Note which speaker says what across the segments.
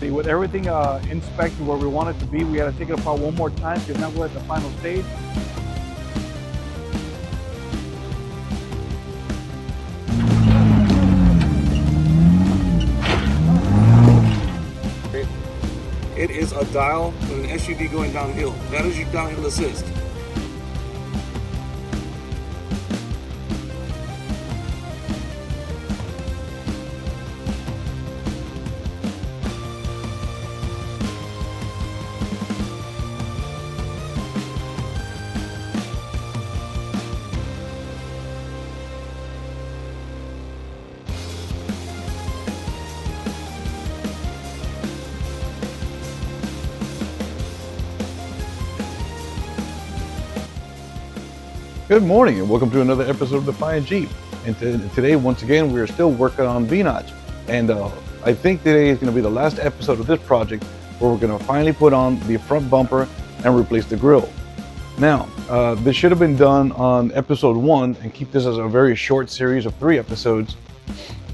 Speaker 1: See, with everything inspected where we want it to be, we had to take it apart one more time because now we're at the final stage.
Speaker 2: It is a dial with an SUV going downhill. That is your downhill assist.
Speaker 1: Good morning and welcome to another episode of Defiant Jeep. And today, once again, we're still working on V-NOTCH. And I think today is going to be the last episode of this project where we're going to finally put on the front bumper and replace the grille. Now, this should have been done on episode 1 and keep this as a very short series of 3 episodes.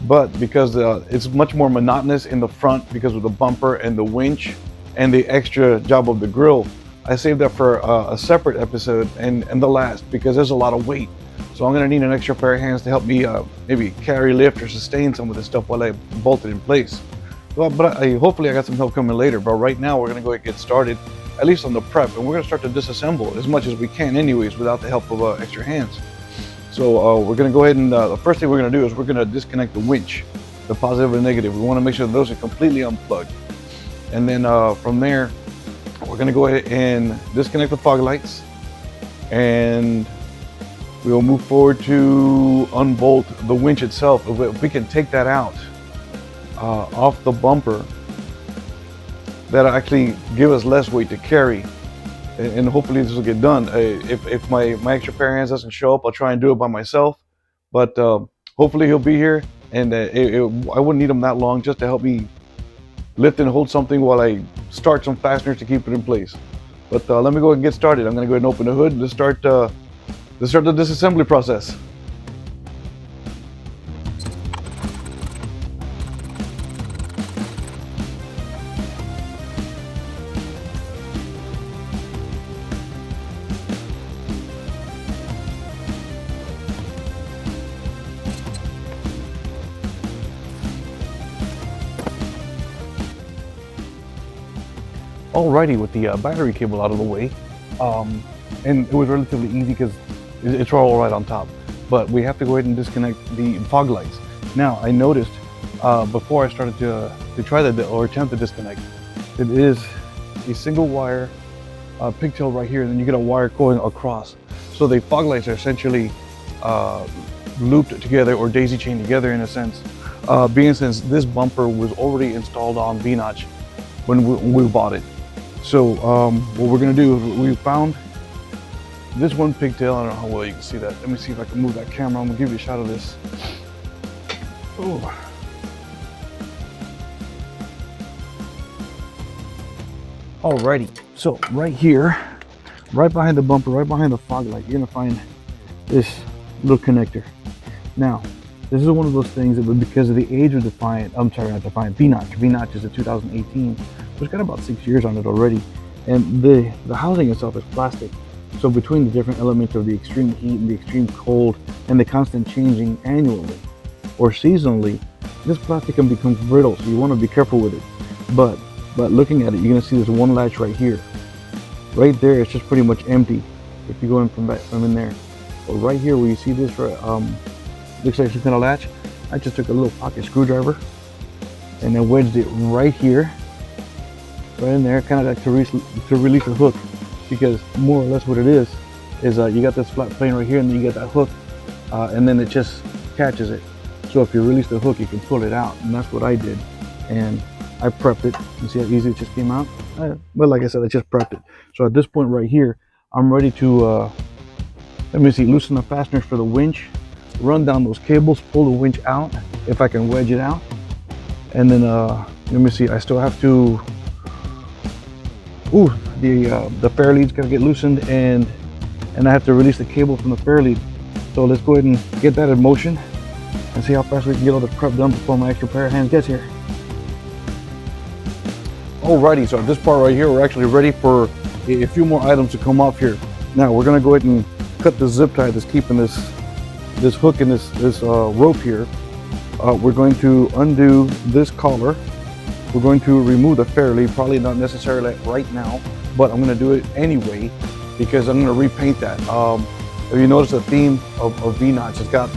Speaker 1: But because it's much more monotonous in the front because of the bumper and the winch and the extra job of the grille, I saved that for a separate episode and the last because there's a lot of weight. So I'm going to need an extra pair of hands to help me maybe carry, lift, or sustain some of this stuff while I bolt it in place. Well, but hopefully I got some help coming later. But right now we're going to go ahead and get started, at least on the prep. And we're going to start to disassemble as much as we can anyways without the help of extra hands. So we're going to go ahead and the first thing we're going to do is we're going to disconnect the winch, the positive and negative. We want to make sure those are completely unplugged. And then from there, we're going to go ahead and disconnect the fog lights, and we'll move forward to unbolt the winch itself. If we can take that out off the bumper, that'll actually give us less weight to carry, and hopefully this will get done. If my extra pair of hands doesn't show up, I'll try and do it by myself, but hopefully he'll be here, and I wouldn't need him that long just to help me lift and hold something while I start some fasteners to keep it in place. But let me go ahead and get started. I'm going to go ahead and open the hood and start the disassembly process. Alrighty, with the battery cable out of the way, and it was relatively easy because it's all right on top, but we have to go ahead and disconnect the fog lights. Now, I noticed before I started to try that or attempt to disconnect, it is a single wire pigtail right here, and then you get a wire going across. So the fog lights are essentially looped together or daisy chained together in a sense, being since this bumper was already installed on V-NOTCH when we bought it. So what we're going to do is we found this one pigtail. I don't know how well you can see that. Let me see if I can move that camera. I'm going to give you a shot of this. Oh. Alrighty, so right here, right behind the bumper, right behind the fog light, you're going to find this little connector. Now, this is one of those things that because of the age of V-NOTCH. V-NOTCH is a 2018. So it's got about 6 years on it already. And the housing itself is plastic. So between the different elements of the extreme heat and the extreme cold and the constant changing annually or seasonally, this plastic can become brittle. So you want to be careful with it. But looking at it, you're going to see this one latch right here. Right there, it's just pretty much empty if you go in from in there. But right here where you see this, looks like some kind of latch, I just took a little pocket screwdriver and then wedged it right here, right in there, kind of like to release the hook, because more or less what it is you got this flat plane right here, and then you get that hook, and then it just catches it. So if you release the hook, you can pull it out, and that's what I did. And I prepped it. You see how easy it just came out? Well, like I said, I just prepped it. So at this point right here, I'm ready to loosen the fasteners for the winch, run down those cables, pull the winch out if I can wedge it out, and then I still have to the fair lead's gonna get loosened, and I have to release the cable from the fair lead. So let's go ahead and get that in motion and see how fast we can get all this prep done before my extra pair of hands gets here. Alrighty, so at this part right here, we're actually ready for a few more items to come off here. Now we're gonna go ahead and cut the zip tie that's keeping this hook and this rope here. We're going to undo this collar. We're going to remove the fairlead, probably not necessarily right now, but I'm gonna do it anyway because I'm gonna repaint that. If you notice the theme of V-NOTCH, it's got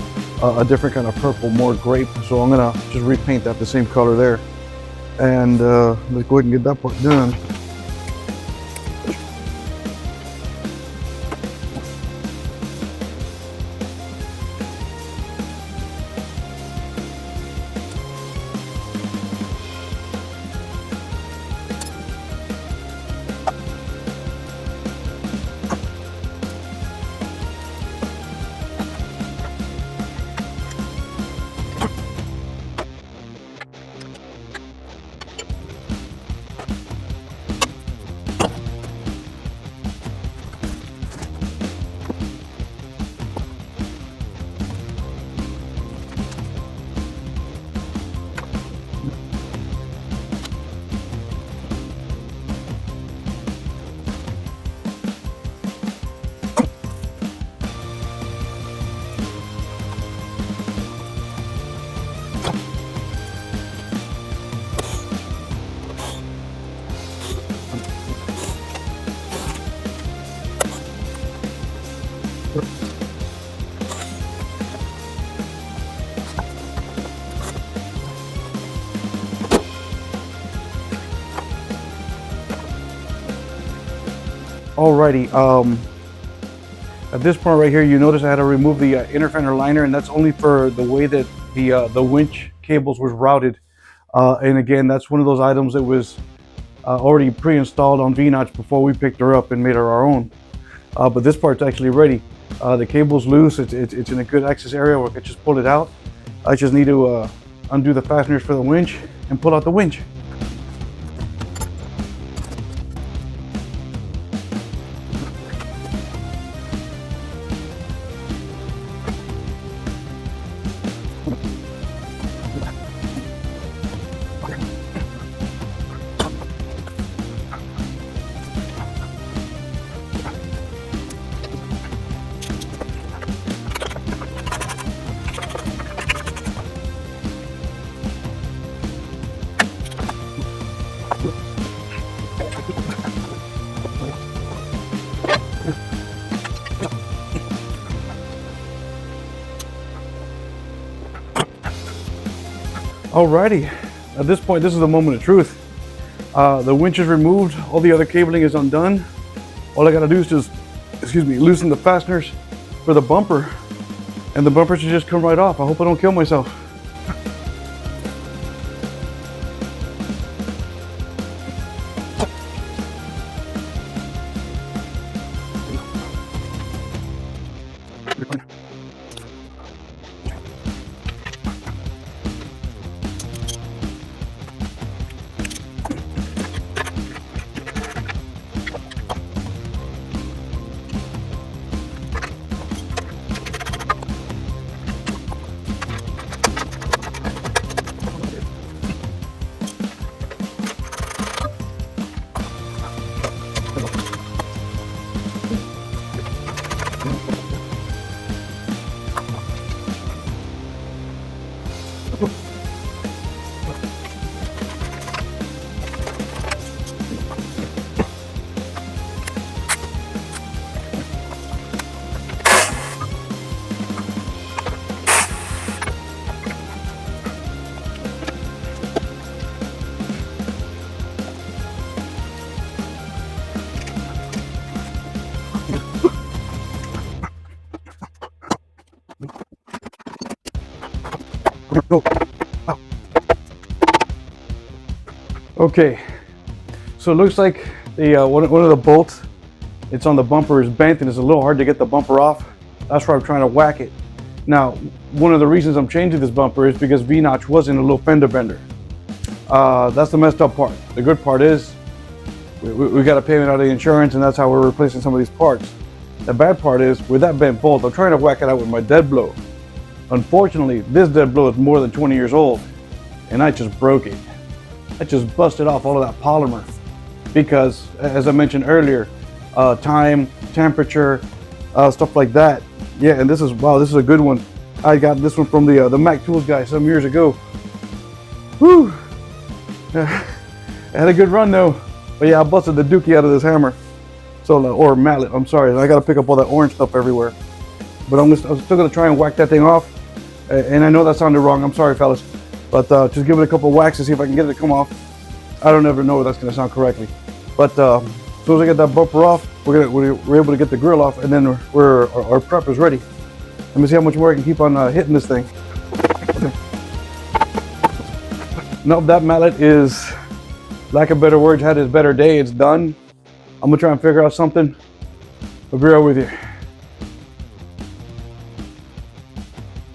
Speaker 1: a different kind of purple, more grape. So I'm gonna just repaint that the same color there. And let's go ahead and get that part done. Alrighty, at this point right here, you notice I had to remove the inner fender liner, and that's only for the way that the winch cables was routed. And again, that's one of those items that was already pre-installed on V-NOTCH before we picked her up and made her our own. But this part's actually ready. The cable's loose, it's in a good access area where I could just pull it out. I just need to undo the fasteners for the winch and pull out the winch. Alrighty, at this point, this is the moment of truth. The winch is removed, all the other cabling is undone. All I gotta do is just, loosen the fasteners for the bumper, and the bumper should just come right off. I hope I don't kill myself. Go. Oh. Okay, so it looks like the one of the bolts, it's on the bumper, is bent, and it's a little hard to get the bumper off. That's why I'm trying to whack it. Now, one of the reasons I'm changing this bumper is because V-NOTCH was in a little fender bender. That's the messed up part. The good part is we got a payment out of the insurance, and that's how we're replacing some of these parts. The bad part is with that bent bolt, I'm trying to whack it out with my dead blow. Unfortunately, this dead blow is more than 20 years old, and I just broke it. I just busted off all of that polymer because, as I mentioned earlier, time, temperature, stuff like that. Yeah, and this is, wow, this is a good one. I got this one from the Mac Tools guy some years ago. Whew. I had a good run though. But yeah, I busted the dookie out of this hammer. So, or mallet, I'm sorry. I got to pick up all that orange stuff everywhere. But I'm still going to try and whack that thing off. And I know that sounded wrong. I'm sorry, fellas. But just give it a couple of whacks to see if I can get it to come off. I don't ever know if that's going to sound correctly. But as soon as I get that bumper off, we're able to get the grill off, and then our prep is ready. Let me see how much more I can keep on hitting this thing. Okay. Nope, that mallet is, lack of better words, had his better day. It's done. I'm gonna try and figure out something. I'll be right with you.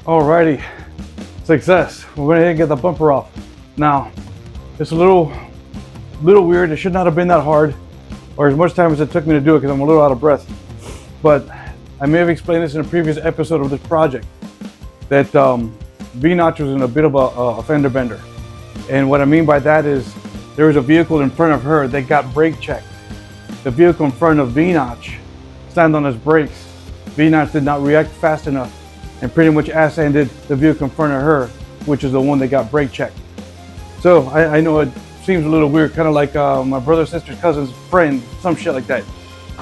Speaker 1: Alrighty, success. We're gonna get the bumper off. Now, it's a little weird. It should not have been that hard, or as much time as it took me to do it, because I'm a little out of breath. But I may have explained this in a previous episode of this project, that V-NOTCH was in a bit of a fender bender. And what I mean by that is there was a vehicle in front of her that got brake checked. The vehicle in front of V-NOTCH slammed on his brakes. V-NOTCH did not react fast enough and pretty much ass-ended the vehicle in front of her, which is the one that got brake checked. So I know it seems a little weird, kind of like my brother, sister's cousin's friend, some shit like that.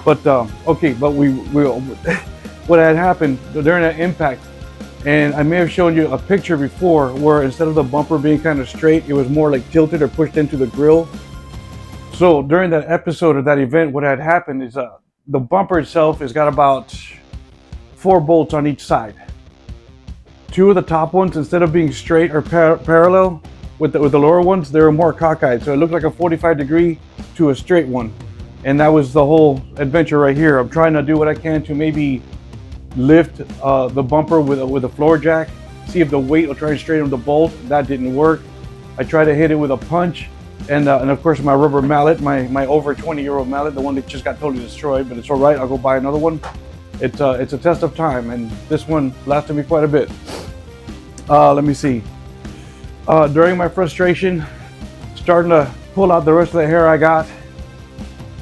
Speaker 1: But okay, but what had happened during that impact, and I may have shown you a picture before where instead of the bumper being kind of straight, it was more like tilted or pushed into the grill. So during that episode of that event, what had happened is the bumper itself has got about 4 bolts on each side. 2 of the top ones, instead of being straight or parallel with the lower ones, they were more cockeyed. So it looked like a 45-degree to a straight one. And that was the whole adventure right here. I'm trying to do what I can to maybe lift the bumper with a floor jack, see if the weight will try to straighten the bolt. That didn't work. I tried to hit it with a punch, and of course my rubber mallet, my over 20-year-old mallet, the one that just got totally destroyed, but it's all right. I'll go buy another one. It's a test of time, and this one lasted me quite a bit. Let me see. During my frustration, starting to pull out the rest of the hair I got,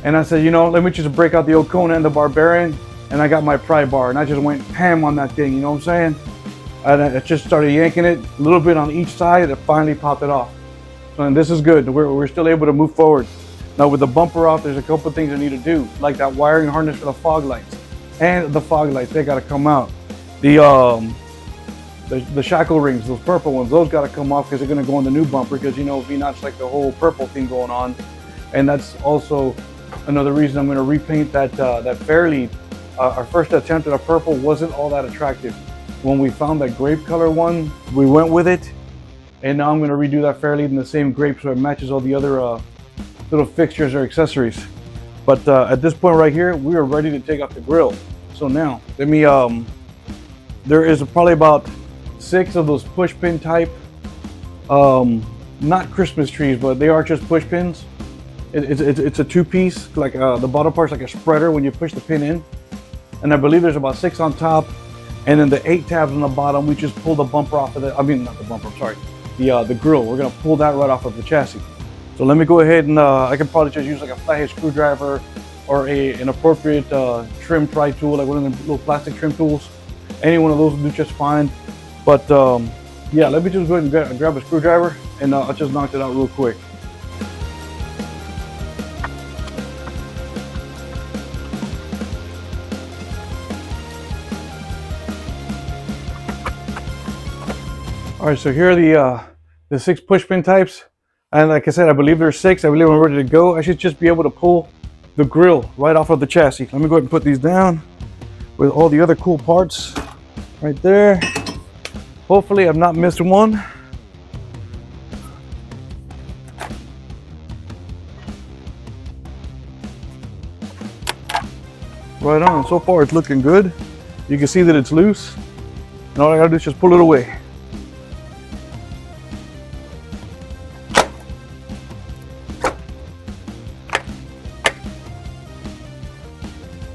Speaker 1: and I said, you know, let me just break out the old Conan the Barbarian, and I got my pry bar, and I just went ham on that thing, you know what I'm saying? And I just started yanking it a little bit on each side, and finally popped it off. So, and this is good. We're still able to move forward. Now with the bumper off, there's a couple of things I need to do, like that wiring harness for the fog lights, and the fog lights, they got to come out. The shackle rings, those purple ones, those got to come off because they're going to go on the new bumper, because you know V-NOTCH like the whole purple thing going on, and that's also another reason I'm going to repaint that Fairlead. Our first attempt at a purple wasn't all that attractive. When we found that grape color one, we went with it, and now I'm going to redo that Fairlead in the same grape so it matches all the other little fixtures or accessories. But at this point right here, we are ready to take off the grill. So now let me there is probably about 6 of those push pin type, not Christmas trees, but they are just push pins. It's a 2-piece, like the bottom part's like a spreader when you push the pin in. And I believe there's about 6 on top, and then the 8 tabs on the bottom. We just pull the bumper off of not the bumper, I'm sorry, the grill. We're gonna pull that right off of the chassis. So let me go ahead and I can probably just use like a flathead screwdriver or an appropriate trim pry tool, like one of the little plastic trim tools. Any one of those will do just fine. But yeah, let me just go ahead and grab a screwdriver, and I'll just knock it out real quick. All right, so here are the 6 push pin types, and like I said, I believe there's 6. I believe I'm ready to go. I should just be able to pull the grill right off of the chassis. Let me go ahead and put these down with all the other cool parts right there. Hopefully I'm not missing one. Right on, so far it's looking good. You can see that it's loose, and all I gotta do is just pull it away.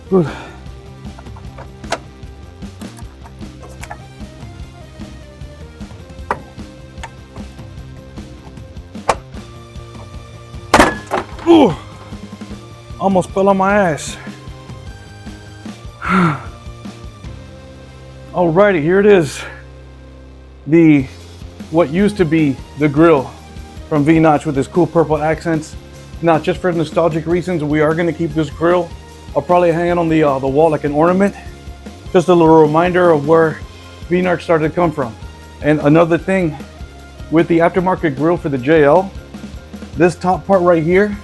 Speaker 1: Good. Ooh, almost fell on my ass. Alrighty, here it is. What used to be the grill from V-NOTCH with this cool purple accents. Now, just for nostalgic reasons, we are gonna keep this grill. I'll probably hang it on the wall like an ornament. Just a little reminder of where V-NOTCH started to come from. And another thing, with the aftermarket grill for the JL, this top part right here,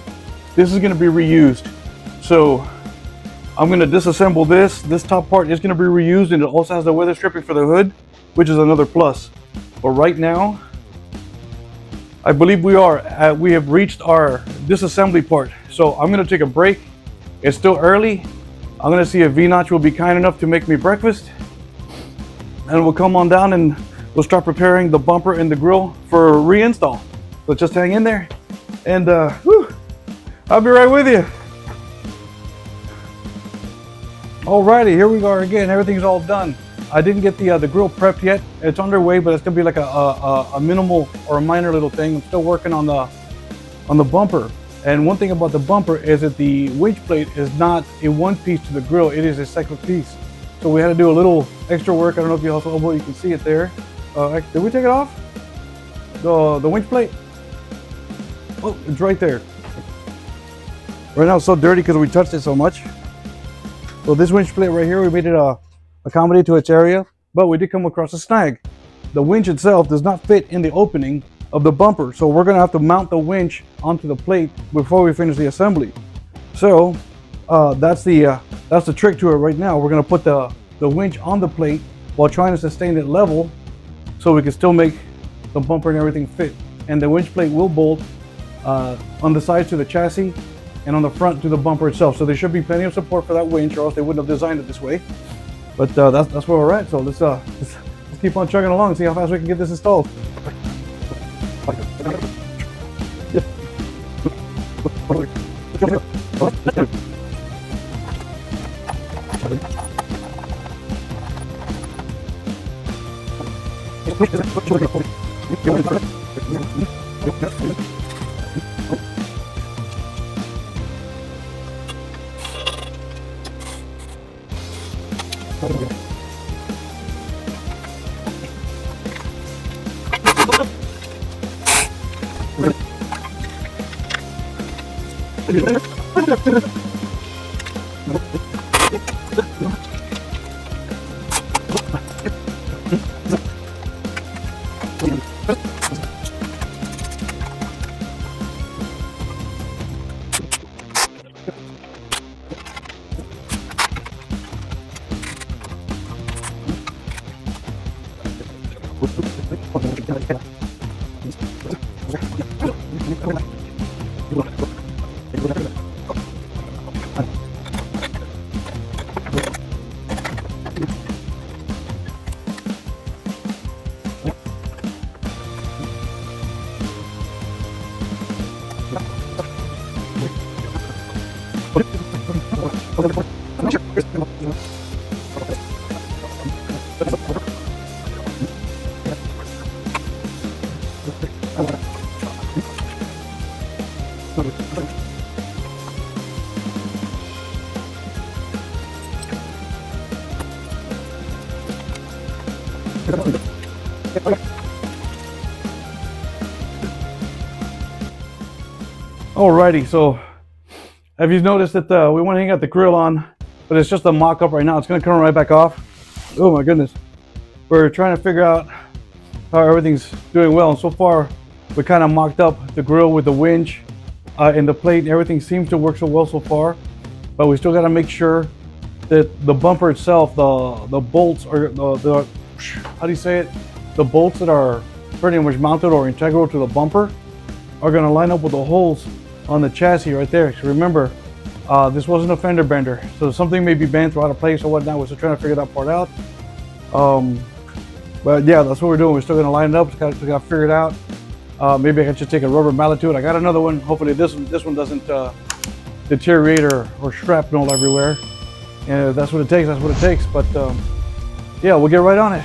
Speaker 1: this is gonna be reused. So I'm gonna disassemble this. This top part is gonna be reused, and it also has the weather stripping for the hood, which is another plus. But right now, I believe we have reached our disassembly part. So I'm gonna take a break. It's still early. I'm gonna see if V-NOTCH will be kind enough to make me breakfast, and we'll come on down and we'll start preparing the bumper and the grill for reinstall. So just hang in there, and I'll be right with you. Alrighty, here we are again. Everything's all done. I didn't get the grill prepped yet. It's underway, but it's gonna be like a minimal or a minor little thing. I'm still working on the bumper. And one thing about the bumper is that the winch plate is not a one piece to the grill. It is a second piece. So we had to do a little extra work. I don't know if you also, you can see it there. Did we take it off? The winch plate? Oh, it's right there. Right now it's so dirty because we touched it so much. So this winch plate right here, we made it accommodate to its area, but we did come across a snag. The winch itself does not fit in the opening of the bumper, so we're gonna have to mount the winch onto the plate before we finish the assembly. So that's the trick to it right now. We're gonna put the winch on the plate while trying to sustain it level, so we can still make the bumper and everything fit. And the winch plate will bolt on the sides to the chassis and on the front to the bumper itself. So there should be plenty of support for that winch, or else they wouldn't have designed it this way. But that's where we're at. So let's keep on chugging along and see how fast we can get this installed. Alrighty, so have you noticed that we want to hang out the grill on, but it's just a mock-up right now. It's going to come right back off. Oh my goodness. We're trying to figure out how everything's doing well, and so far we kind of mocked up the grill with the winch and the plate. Everything seems to work so well so far, but we still got to make sure that the bumper itself, the bolts, or the how do you say it? The bolts that are pretty much mounted or integral to the bumper are going to line up with the holes on the chassis right there. So remember, this wasn't a fender bender, so something may be bent or out of place or whatnot. We're still trying to figure that part out. But yeah, that's what we're doing. We're still going to line it up. We got to figure it out. Maybe I can just take a rubber mallet to it. I got another one. Hopefully this one doesn't deteriorate or shrapnel everywhere. And if that's what it takes, that's what it takes. But yeah, we'll get right on it.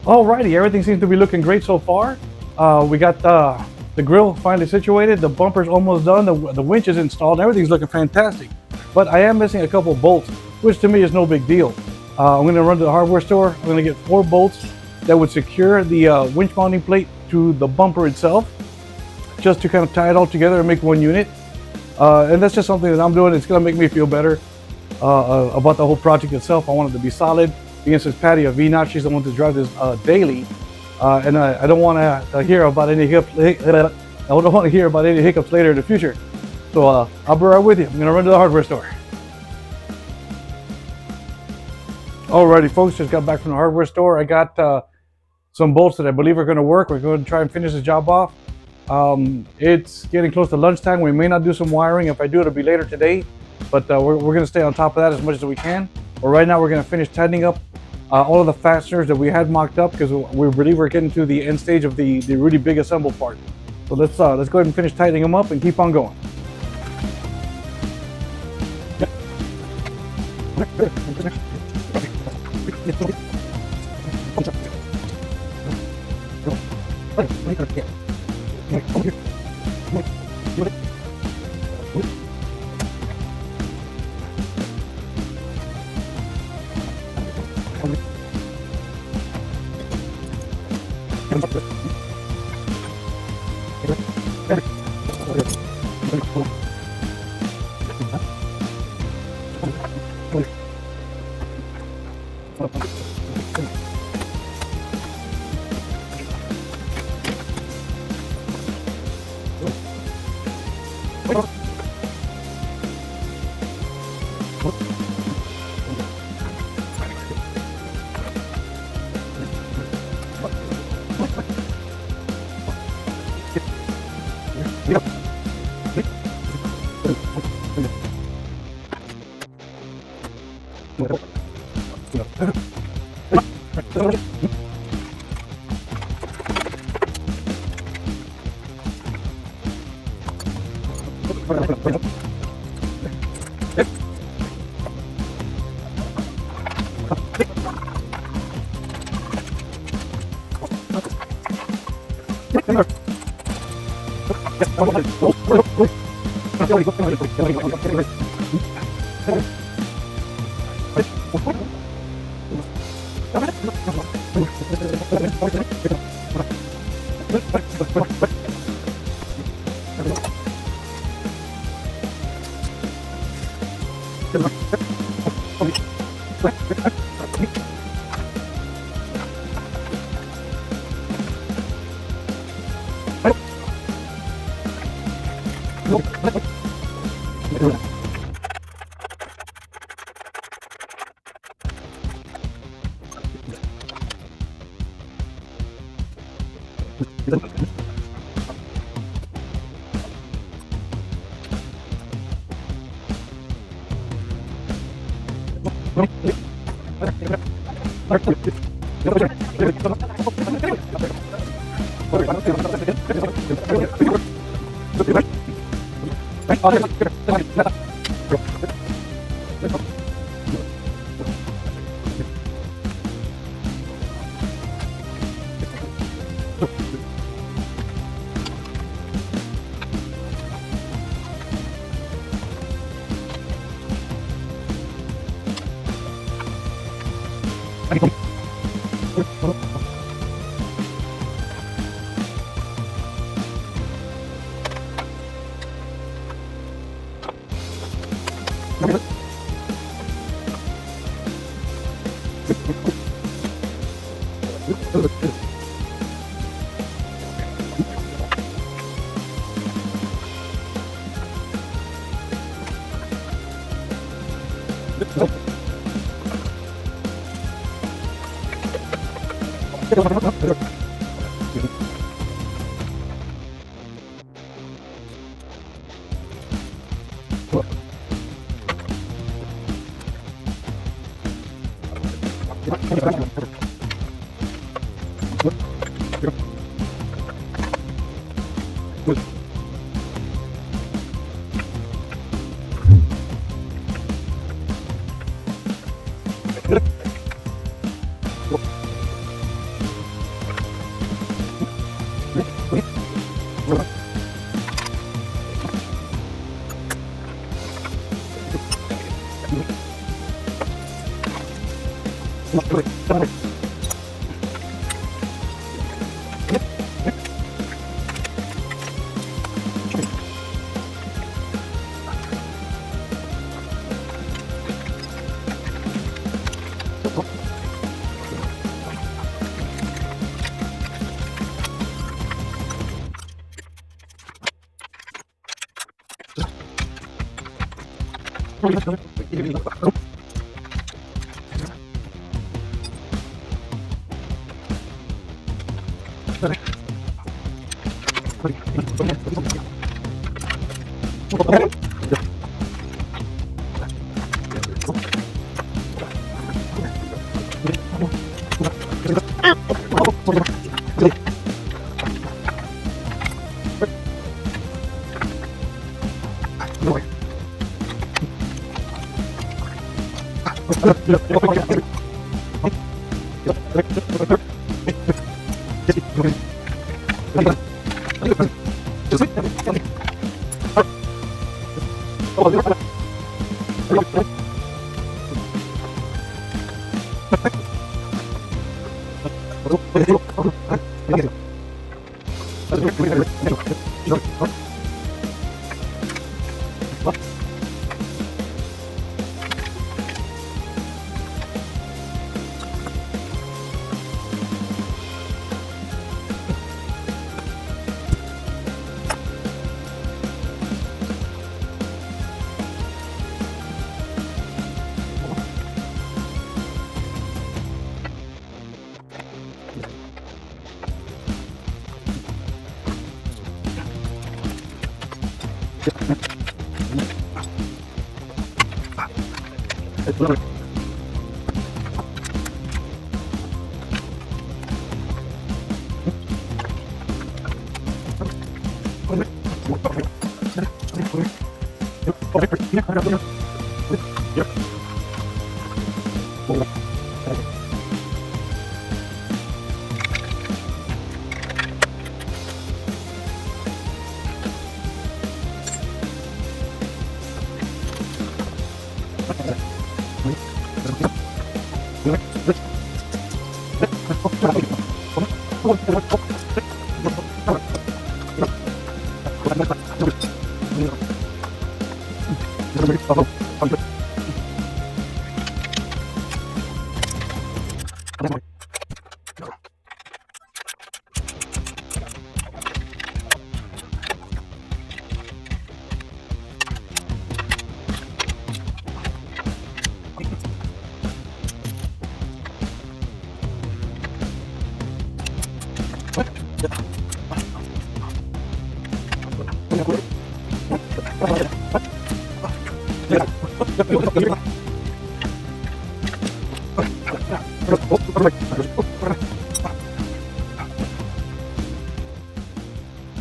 Speaker 1: Alrighty, everything seems to be looking great so far. We got the grill finally situated, the bumper's almost done, the winch is installed, everything's looking fantastic. But I am missing a couple bolts, which to me is no big deal. I'm going to run to the hardware store. I'm going to get 4 bolts that would secure the winch mounting plate to the bumper itself, just to kind of tie it all together and make one unit. And that's just something that I'm doing. It's going to make me feel better about the whole project itself. I want it to be solid. Being since Patty of V-NOTCH, she's the one to drive this daily, and I don't want to hear about any hiccups. I don't want to hear about any hiccups later in the future. So I'll be right with you. I'm going to run to the hardware store. Alrighty, folks, just got back from the hardware store. I got some bolts that I believe are going to work. We're going to try and finish this job off. It's getting close to lunchtime. We may not do some wiring. If I do, it'll be later today. But we're going to stay on top of that as much as we can. But right now, we're going to finish tightening up all of the fasteners that we had mocked up, because we believe we're getting to the end stage of the really big assemble part. So let's go ahead and finish tightening them up and keep on going.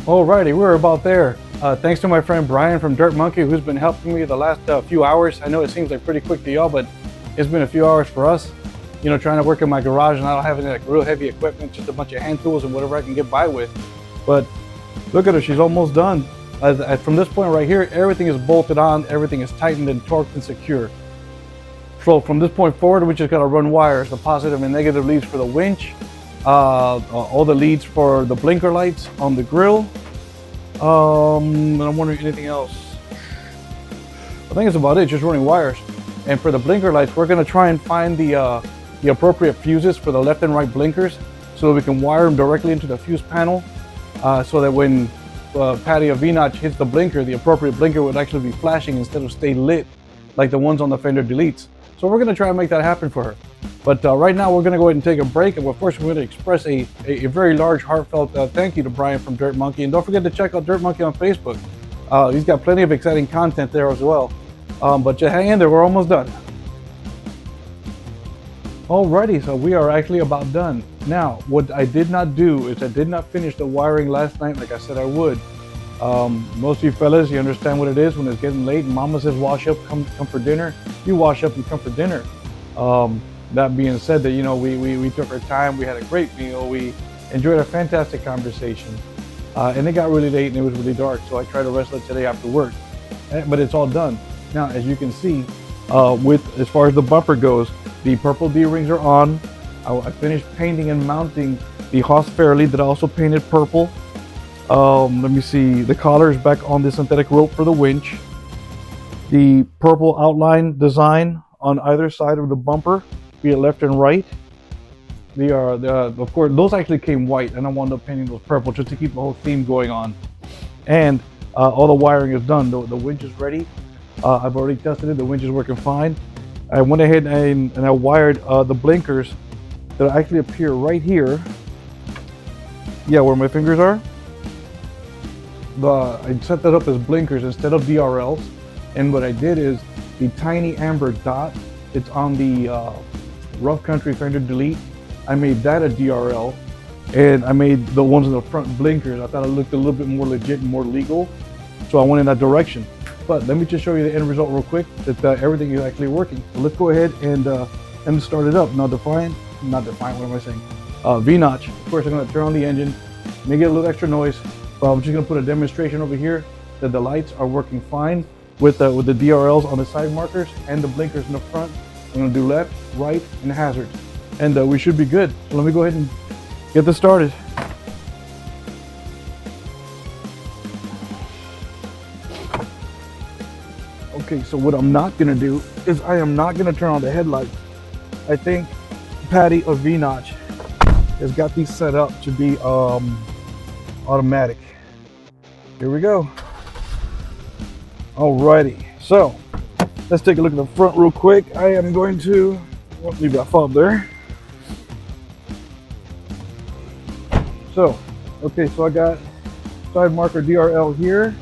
Speaker 1: Alrighty, we're about there. Thanks to my friend Brian from Dirt Monkey, who's been helping me the last few hours. I know it seems like pretty quick to y'all, but it's been a few hours for us. You know, trying to work in my garage and I don't have any like real heavy equipment, just a bunch of hand tools and whatever I can get by with. But look at her, she's almost done. From this point right here, everything is bolted on, everything is tightened and torqued and secure. So from this point forward, we just gotta run wires, the positive and negative leads for the winch, all the leads for the blinker lights on the grill. And I'm wondering anything else. I think it's about it, just running wires. And for the blinker lights, we're gonna try and find the appropriate fuses for the left and right blinkers so that we can wire them directly into the fuse panel, so that when Patty of V-NOTCH hits the blinker, the appropriate blinker would actually be flashing instead of stay lit like the ones on the fender deletes. So we're gonna try and make that happen for her. But right now we're gonna go ahead and take a break, and of course we're gonna express a very large heartfelt thank you to Brian from Dirt Monkey. And don't forget to check out Dirt Monkey on Facebook. He's got plenty of exciting content there as well. But just hang in there, we're almost done. Alrighty, so we are actually about done. Now, what I did not do is I did not finish the wiring last night like I said I would. Most of you fellas, you understand what it is when it's getting late and mama says wash up, come for dinner. You wash up and come for dinner. That being said, that, you know, we took our time, we had a great meal, we enjoyed a fantastic conversation. And it got really late and it was really dark, so I tried to wrestle it today after work. But it's all done. Now, as you can see, as far as the bumper goes, the purple D-rings are on. I finished painting and mounting the Haas Fairlead that I also painted purple. Let me see, the collar is back on the synthetic rope for the winch. The purple outline design on either side of the bumper, be it left and right. They are, of course, those actually came white, and I wound up painting those purple just to keep the whole theme going on. And all the wiring is done. The winch is ready. I've already tested it. The winch is working fine. I went ahead and I wired the blinkers that actually appear right here. Yeah, where my fingers are. I set that up as blinkers instead of DRLs. And what I did is the tiny amber dot, it's on the rough country fender delete. I made that a DRL, and I made the ones in the front blinkers. I thought it looked a little bit more legit and more legal, so I went in that direction. But let me just show you the end result real quick, that everything is actually working. So let's go ahead and start it up. Now Defiant, not Defiant, what am I saying? V-Notch. Of course, I'm gonna turn on the engine, make it a little extra noise, but I'm just gonna put a demonstration over here that the lights are working fine with the DRLs on the side markers and the blinkers in the front. I'm gonna do left, right, and hazards, and we should be good. So let me go ahead and get this started. Okay, so what I'm not gonna do is I am not gonna turn on the headlights. I think Patty of V-Notch has got these set up to be automatic. Here we go. Alrighty, so let's take a look at the front real quick. I am going to leave that fob there. So, okay, so I got side marker DRL here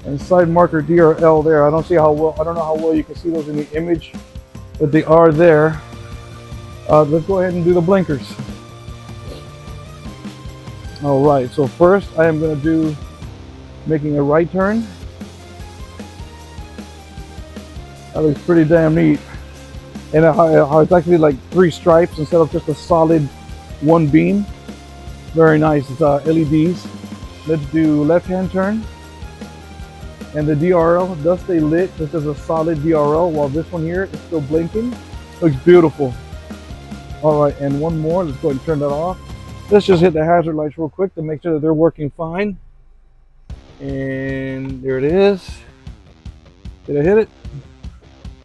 Speaker 1: and side marker DRL there. I don't see how well, I don't know how well you can see those in the image, but they are there. Let's go ahead and do the blinkers. All right, so first I am going to do making a right turn. That looks pretty damn neat. And how it's actually like 3 stripes instead of just a solid 1 beam. Very nice. It's LEDs. Let's do left-hand turn. And the DRL does stay lit. This is a solid DRL, while this one here is still blinking. Looks beautiful. All right, and one more. Let's go ahead and turn that off. Let's just hit the hazard lights real quick to make sure that they're working fine. And there it is. Did I hit it?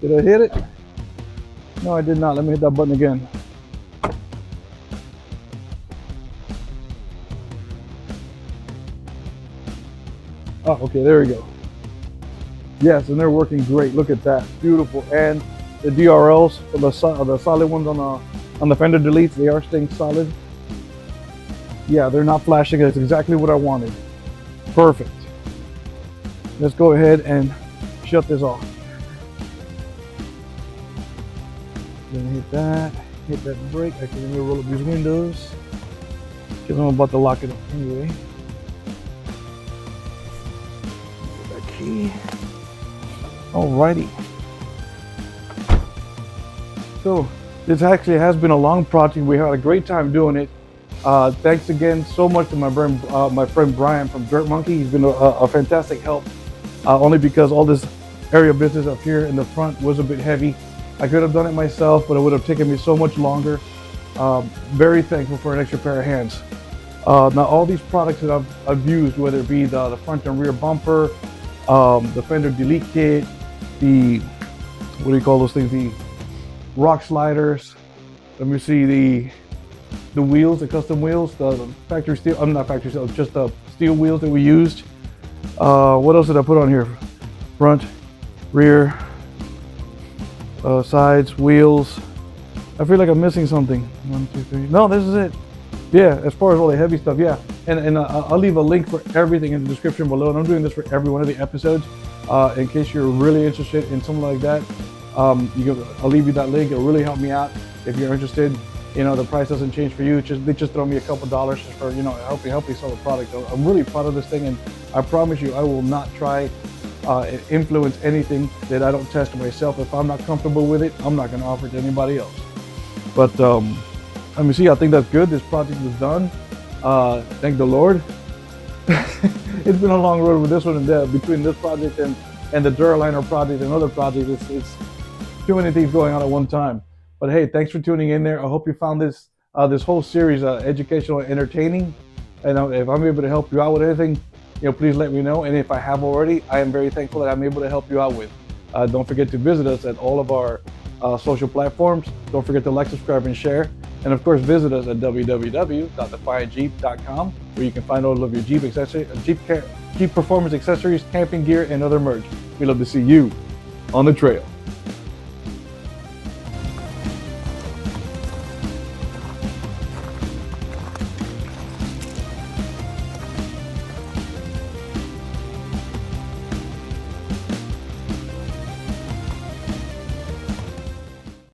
Speaker 1: Did I hit it? No, I did not. Let me hit that button again. Oh, okay, there we go. Yes, and they're working great. Look at that, beautiful. And the DRLs, the solid ones on the fender deletes, they are staying solid. Yeah, they're not flashing. That's exactly what I wanted. Perfect. Let's go ahead and shut this off. Then hit that brake. Actually, let me roll up these windows because I'm about to lock it up anyway. Get that key. Alrighty. So this actually has been a long project. We had a great time doing it. Thanks again so much to my friend Brian from Dirt Monkey. He's been a fantastic help. Only because all this area business up here in the front was a bit heavy. I could have done it myself, but it would have taken me so much longer. Very thankful for an extra pair of hands. Now all these products that I've used, whether it be the front and rear bumper, the fender delete kit, the, what do you call those things, the rock sliders, let me see, the wheels, the custom wheels, the factory steel, I'm not factory steel, just the steel wheels that we used. What else did I put on here? Front, rear, sides, wheels. I feel like I'm missing something. 1, 2, 3. No, this is it. Yeah, as far as all the heavy stuff, yeah. And I'll leave a link for everything in the description below. And I'm doing this for every one of the episodes. In case you're really interested in something like that, I'll leave you that link. It'll really help me out if you're interested. You know, the price doesn't change for you. They just throw me a couple dollars just for, you know, help me sell the product. I'm really proud of this thing, and I promise you, I will not try influence anything that I don't test myself. If I'm not comfortable with it, I'm not going to offer it to anybody else. But let me see. I think that's good. This project is done. Thank the Lord. It's been a long road with this one, and between this project and the Duraliner project and other projects, it's too many things going on at one time. But hey, thanks for tuning in there. I hope you found this whole series educational and entertaining. And if I'm able to help you out with anything, you know, please let me know. And if I have already, I am very thankful that I'm able to help you out with. Don't forget to visit us at all of our social platforms. Don't forget to like, subscribe, and share. And of course, visit us at www.defiantjeep.com, where you can find all of your Jeep accessories, Jeep performance accessories, camping gear, and other merch. We love to see you on the trail.